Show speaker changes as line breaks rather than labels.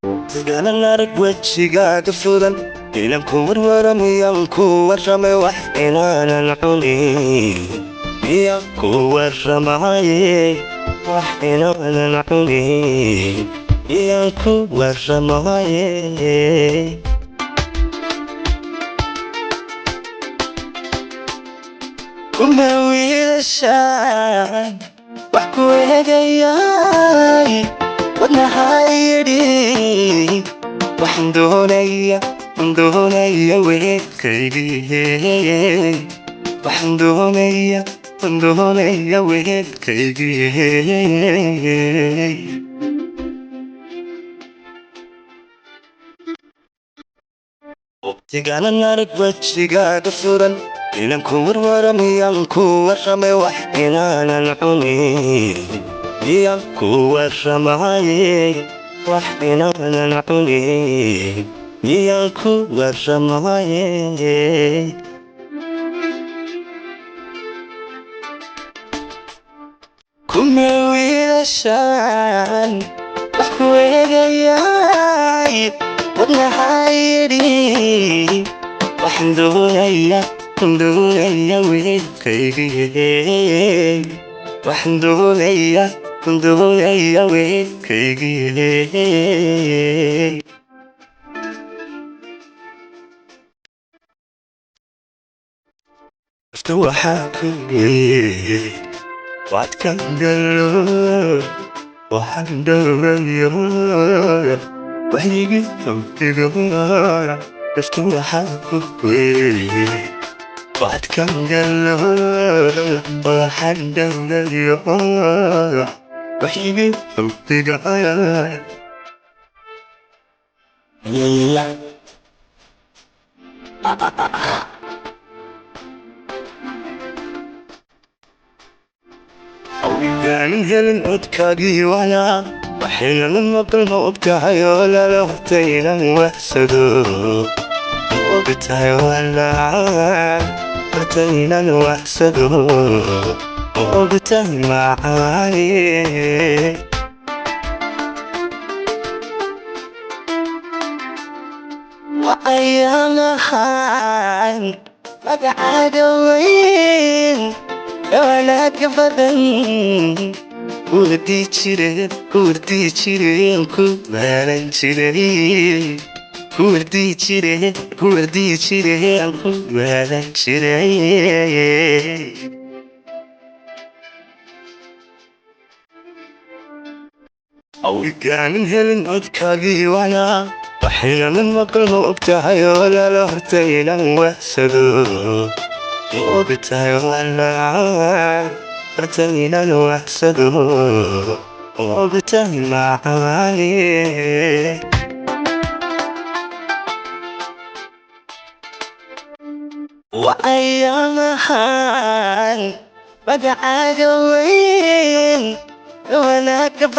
Sigana narak wejiga ka furan ilan ku warwaramiyaan ku warramay wax inaanan cunin miyaan ku warramaye wax inaanan cunin miyaan ku warramaye kuma wiilashaan wax ku eegayay wadnahayidhi waxaan doonaya weedkaygii waxaan doonaya weedkaygii waqtiganan arag wejigaaga furan ilan ku warwaramiyaan ku warramay wax inaanan cunin miyaan ku warramaye wax inaanan cunin miyaan ku warramaye kuma wiilashaan wax ku eegayay wadnahayidhi waxaan doonaya weedkaygii waxaan doonaya weedkaygii nafta waxaa ku yiri waadkan galo waxaan dhowrayo waxyigii hawtiga nafta waxaa ku yiri waadkan galo waxaan dhowrayo waxyigii hawtiga Gaanin helin codkaagii wacnaa waxayna maqal ma ogtahay oo lala hortaynan waxsado ogtahay walaa hortaynan waxsado ogtahay macaani waxayaan ahaan magacaaga weyn wanaagga badan wardii jireen ku maalan jiray wardii jireen ku maalan jiray gaanin helin codkaagii wacnaa waxayna maqal ma ogtahay oo lala hortaynan waxsado ogtahay walaa hortaynan waxsado ogtahay macaani waxayaan ahaan magacaaga weyn wanaagga badan